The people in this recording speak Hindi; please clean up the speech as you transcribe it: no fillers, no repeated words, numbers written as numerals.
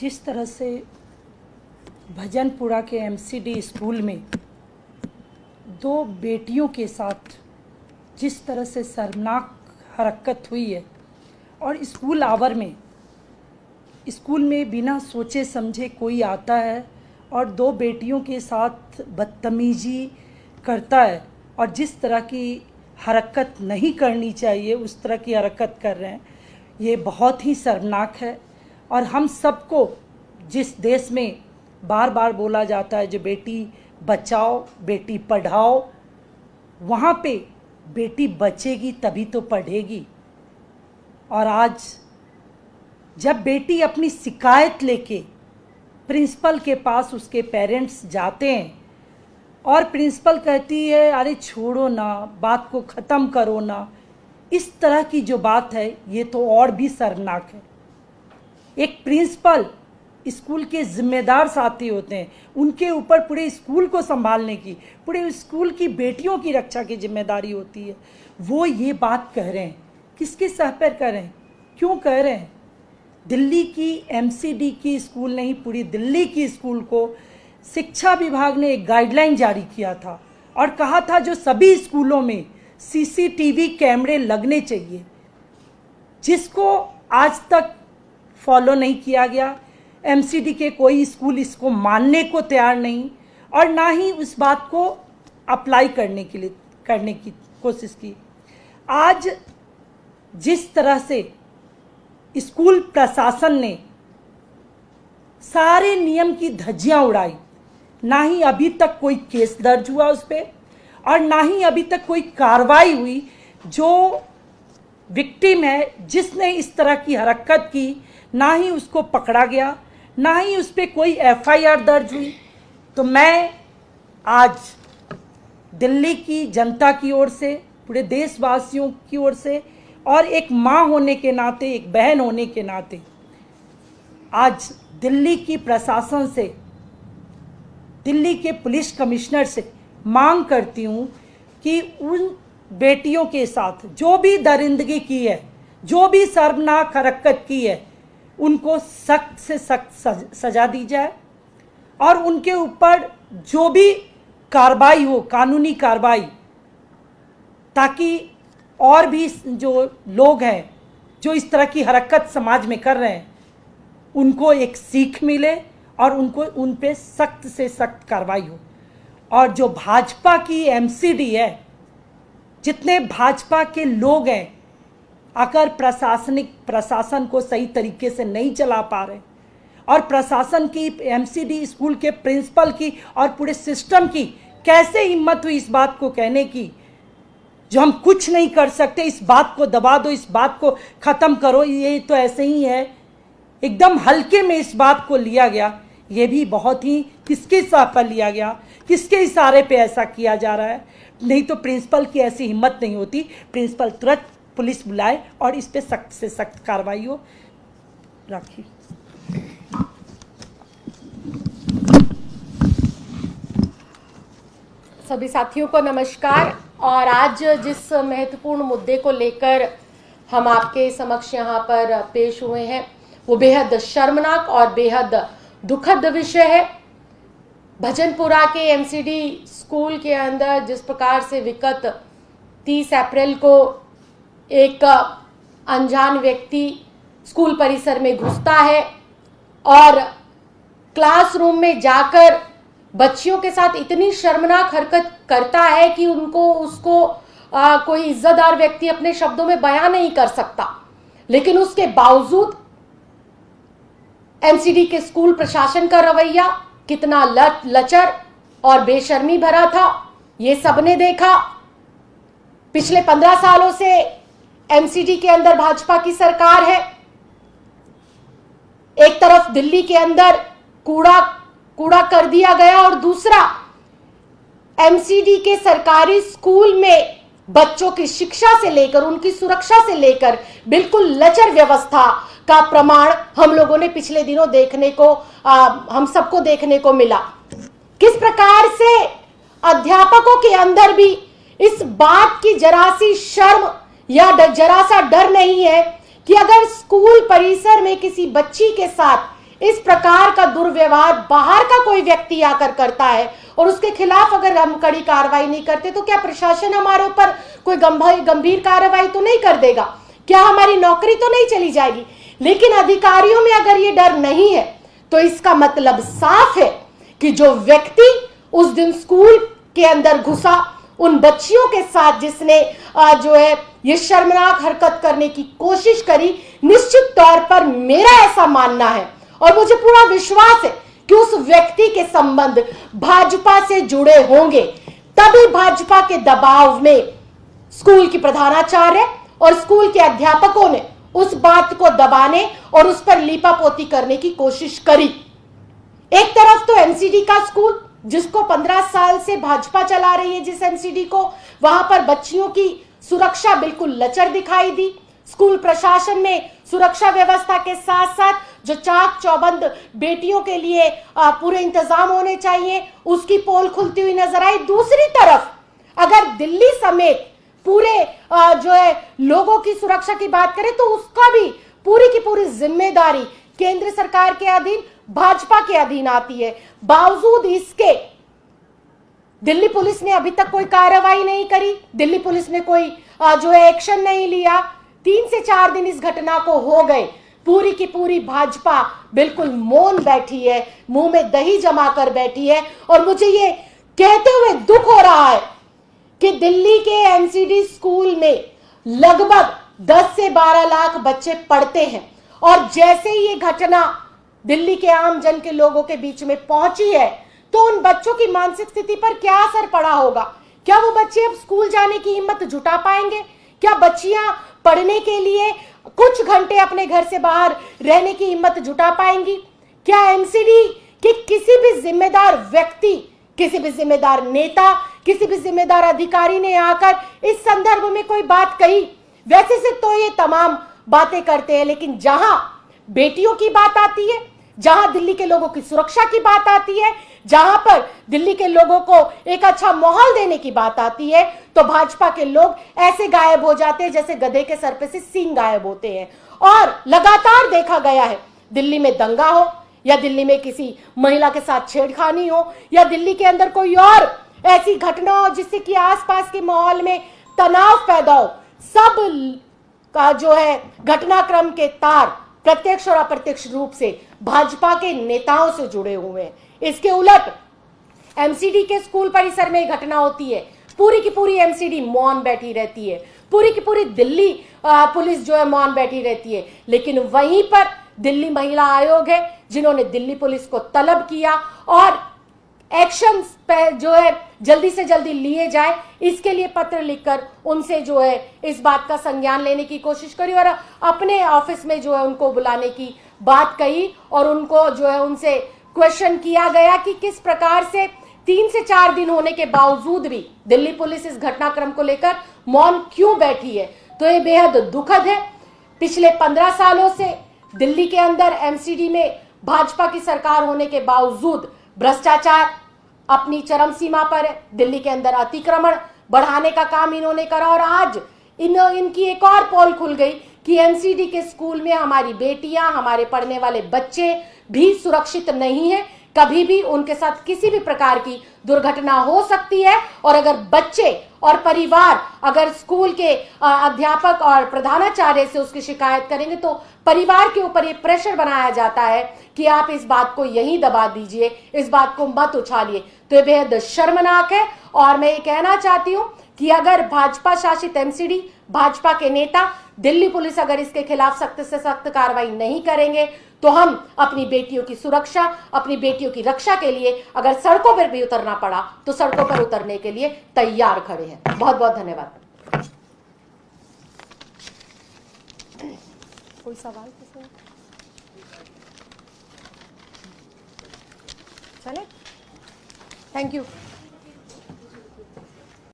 जिस तरह से भजनपुरा के एमसीडी स्कूल में दो बेटियों के साथ जिस तरह से शर्मनाक हरकत हुई है और स्कूल में बिना सोचे समझे कोई आता है और दो बेटियों के साथ बदतमीजी करता है और जिस तरह की हरकत नहीं करनी चाहिए उस तरह की हरकत कर रहे हैं, ये बहुत ही शर्मनाक है। और हम सबको जिस देश में बार बार बोला जाता है जो बेटी बचाओ बेटी पढ़ाओ, वहाँ पे बेटी बचेगी तभी तो पढ़ेगी। और आज जब बेटी अपनी शिकायत लेके प्रिंसिपल के पास उसके पेरेंट्स जाते हैं और प्रिंसिपल कहती है अरे छोड़ो ना, बात को ख़त्म करो ना, इस तरह की जो बात है ये तो और भी शर्मनाक है। एक प्रिंसिपल स्कूल के जिम्मेदार साथी होते हैं, उनके ऊपर पूरे स्कूल को संभालने की, पूरे स्कूल की बेटियों की रक्षा की जिम्मेदारी होती है। वो ये बात कह रहे हैं, किसके सह पर कह रहे हैं, क्यों कह रहे हैं? दिल्ली की एमसीडी की स्कूल नहीं, पूरी दिल्ली की स्कूल को शिक्षा विभाग ने एक गाइडलाइन जारी किया था और कहा था जो सभी स्कूलों में सीसीटीवी कैमरे लगने चाहिए, जिसको आज तक फॉलो नहीं किया गया। एमसीडी के कोई स्कूल इसको मानने को तैयार नहीं और ना ही उस बात को अप्लाई करने की कोशिश की। आज जिस तरह से स्कूल प्रशासन ने सारे नियम की धज्जियां उड़ाई, ना ही अभी तक कोई केस दर्ज हुआ उस पर और ना ही अभी तक कोई कार्रवाई हुई। जो विक्टिम है जिसने इस तरह की हरकत की, ना ही उसको पकड़ा गया, ना ही उस पर कोई एफआईआर दर्ज हुई। तो मैं आज दिल्ली की जनता की ओर से, पूरे देशवासियों की ओर से और एक माँ होने के नाते, एक बहन होने के नाते आज दिल्ली की प्रशासन से, दिल्ली के पुलिस कमिश्नर से मांग करती हूँ कि उन बेटियों के साथ जो भी दरिंदगी की है, जो भी शर्मनाक हरकत की है, उनको सख्त से सख्त सजा दी जाए और उनके ऊपर जो भी कार्रवाई हो, कानूनी कार्रवाई, ताकि और भी जो लोग हैं जो इस तरह की हरकत समाज में कर रहे हैं उनको एक सीख मिले और उन पे सख्त से सख्त कार्रवाई हो। और जो भाजपा की एमसीडी है, जितने भाजपा के लोग हैं, अगर प्रशासन को सही तरीके से नहीं चला पा रहे और प्रशासन की, एमसीडी स्कूल के प्रिंसिपल की और पूरे सिस्टम की कैसे हिम्मत हुई इस बात को कहने की जो हम कुछ नहीं कर सकते, इस बात को दबा दो, इस बात को ख़त्म करो, ये तो ऐसे ही है, एकदम हल्के में इस बात को लिया गया। ये भी बहुत ही किसके सह पर लिया गया, किसके इशारे पे ऐसा किया जा रहा है? नहीं तो प्रिंसिपल की ऐसी हिम्मत नहीं होती, प्रिंसिपल तुरंत पुलिस बुलाए और इस पे सख्त से सख्त कार्रवाई हो। राखी। सभी साथियों को नमस्कार। और आज जिस महत्वपूर्ण मुद्दे को लेकर हम आपके समक्ष यहाँ पर पेश हुए हैं वो बेहद शर्मनाक और बेहद दुखद विषय है। भजनपुरा के एमसीडी स्कूल के अंदर जिस प्रकार से विगत 30 अप्रैल को एक अनजान व्यक्ति स्कूल परिसर में घुसता है और क्लासरूम में जाकर बच्चियों के साथ इतनी शर्मनाक हरकत करता है कि उसको कोई इज्जतदार व्यक्ति अपने शब्दों में बयान नहीं कर सकता। लेकिन उसके बावजूद एमसीडी के स्कूल प्रशासन का रवैया कितना लचर और बेशर्मी भरा था, ये सबने देखा। पिछले 15 सालों से एमसीडी के अंदर भाजपा की सरकार है। एक तरफ दिल्ली के अंदर कूड़ा कर दिया गया और दूसरा एमसीडी के सरकारी स्कूल में बच्चों की शिक्षा से लेकर उनकी सुरक्षा से लेकर बिल्कुल लचर व्यवस्था का प्रमाण हम लोगों ने पिछले दिनों हम सबको देखने को मिला। किस प्रकार से अध्यापकों के अंदर भी इस बात की जरा सी शर्म या जरा सा डर नहीं है कि अगर स्कूल परिसर में किसी बच्ची के साथ इस प्रकार का दुर्व्यवहार बाहर का कोई व्यक्ति आकर करता है और उसके खिलाफ अगर हम कड़ी कार्रवाई नहीं करते तो क्या प्रशासन हमारे ऊपर कोई गंभीर कार्रवाई तो नहीं कर देगा? क्या हमारी नौकरी तो नहीं चली जाएगी? लेकिन अधिकारियों में अगर ये डर नहीं है तो इसका मतलब साफ है कि जो व्यक्ति उस दिन स्कूल के अंदर घुसा, उन बच्चियों के साथ जिसने जो है ये शर्मनाक हरकत करने की कोशिश करी, निश्चित तौर पर मेरा ऐसा मानना है और मुझे पूरा विश्वास है कि उस व्यक्ति के संबंध भाजपा से जुड़े होंगे। तभी भाजपा के दबाव में स्कूल की प्रधानाचार्य और स्कूल के अध्यापकों ने उस बात को दबाने और उस पर लीपापोती करने की कोशिश करी। एक तरफ तो एमसीडी का स्कूल जिसको 15 साल से भाजपा चला रही है, जिस एमसीडी को, वहां पर बच्चियों की सुरक्षा बिल्कुल लचर दिखाई दी। स्कूल प्रशासन में सुरक्षा व्यवस्था के साथ साथ जो चाक चौबंद बेटियों के लिए पूरे इंतजाम होने चाहिए, उसकी पोल खुलती हुई नजर आई। दूसरी तरफ अगर दिल्ली समेत पूरे जो है लोगों की सुरक्षा की बात करें तो उसका भी पूरी की पूरी जिम्मेदारी केंद्र सरकार के अधीन, भाजपा के अधीन आती है। बावजूद इसके दिल्ली पुलिस ने अभी तक कोई कार्रवाई नहीं करी, दिल्ली पुलिस ने कोई जो है एक्शन नहीं लिया। 3 से 4 दिन इस घटना को हो गए, पूरी की पूरी भाजपा बिल्कुल मौन बैठी है, मुंह में दही जमा कर बैठी है। और मुझे ये कहते हुए दुख हो रहा है कि दिल्ली के एमसीडी स्कूल में लगभग 10 से 12 लाख बच्चे पढ़ते हैं और जैसे ही ये घटना दिल्ली के आम जन के लोगों के बीच में पहुंची है तो उन बच्चों की मानसिक स्थिति पर क्या असर पड़ा होगा? क्या वो बच्चे अब स्कूल जाने की हिम्मत जुटा पाएंगे? क्या बच्चियां पढ़ने के लिए कुछ घंटे अपने घर से बाहर रहने की हिम्मत जुटा पाएंगी? क्या एमसीडी के किसी भी जिम्मेदार व्यक्ति, किसी भी जिम्मेदार नेता, किसी भी जिम्मेदार अधिकारी ने आकर इस संदर्भ में कोई बात कही? वैसे से तो ये तमाम बातें करते हैं, लेकिन जहां बेटियों की बात आती है, जहां दिल्ली के लोगों की सुरक्षा की बात आती है, जहां पर दिल्ली के लोगों को एक अच्छा माहौल देने की बात आती है, तो भाजपा के लोग ऐसे गायब हो जाते हैं जैसे गधे के सर पे से सींग गायब होते हैं। और लगातार देखा गया है, दिल्ली में दंगा हो या दिल्ली में किसी महिला के साथ छेड़खानी हो या दिल्ली के अंदर कोई और ऐसी घटना हो जिससे कि आसपास के माहौल में तनाव पैदा हो, सब का जो है घटनाक्रम के तार प्रत्यक्ष और अप्रत्यक्ष रूप से भाजपा के नेताओं से जुड़े हुए हैं। इसके उलट एमसीडी के स्कूल परिसर में घटना होती है, पूरी की पूरी एमसीडी मौन बैठी रहती है, पूरी की पूरी दिल्ली पुलिस जो है मौन बैठी रहती है। लेकिन वहीं पर दिल्ली महिला आयोग है जिन्होंने दिल्ली पुलिस को तलब किया और एक्शन पे जो है जल्दी से जल्दी लिए जाए, इसके लिए पत्र लिखकर उनसे जो है इस बात का संज्ञान लेने की कोशिश करी और अपने ऑफिस में जो है उनको बुलाने की बात कही और उनको जो है उनसे क्वेश्चन किया गया कि किस प्रकार से 3 से 4 दिन होने के बावजूद भी दिल्ली पुलिस इस घटनाक्रम को लेकर मौन क्यों बैठी है। तो ये बेहद दुखद है। पिछले 15 सालों से दिल्ली के अंदर एमसीडी में भाजपा की सरकार होने के बावजूद भ्रष्टाचार अपनी चरम सीमा पर है। दिल्ली के अंदर अतिक्रमण बढ़ाने का काम इन्होंने करा और आज इनकी एक और पोल खुल गई कि एमसीडी के स्कूल में हमारी बेटियां, हमारे पढ़ने वाले बच्चे भी सुरक्षित नहीं है। कभी भी उनके साथ किसी भी प्रकार की दुर्घटना हो सकती है और अगर बच्चे और परिवार अगर स्कूल के अध्यापक और प्रधानाचार्य से उसकी शिकायत करेंगे तो परिवार के ऊपर ये प्रेशर बनाया जाता है कि आप इस बात को यहीं दबा दीजिए, इस बात को मत उछालिए। तो ये बेहद शर्मनाक है और मैं ये कहना चाहती हूं कि अगर भाजपा शासित एमसीडी, भाजपा के नेता, दिल्ली पुलिस अगर इसके खिलाफ सख्त से सख्त कार्रवाई नहीं करेंगे तो हम अपनी बेटियों की सुरक्षा, अपनी बेटियों की रक्षा के लिए अगर सड़कों पर भी उतरना पड़ा तो सड़कों पर उतरने के लिए तैयार खड़े हैं। बहुत बहुत धन्यवाद। कोई सवाल? चले, थैंक यू।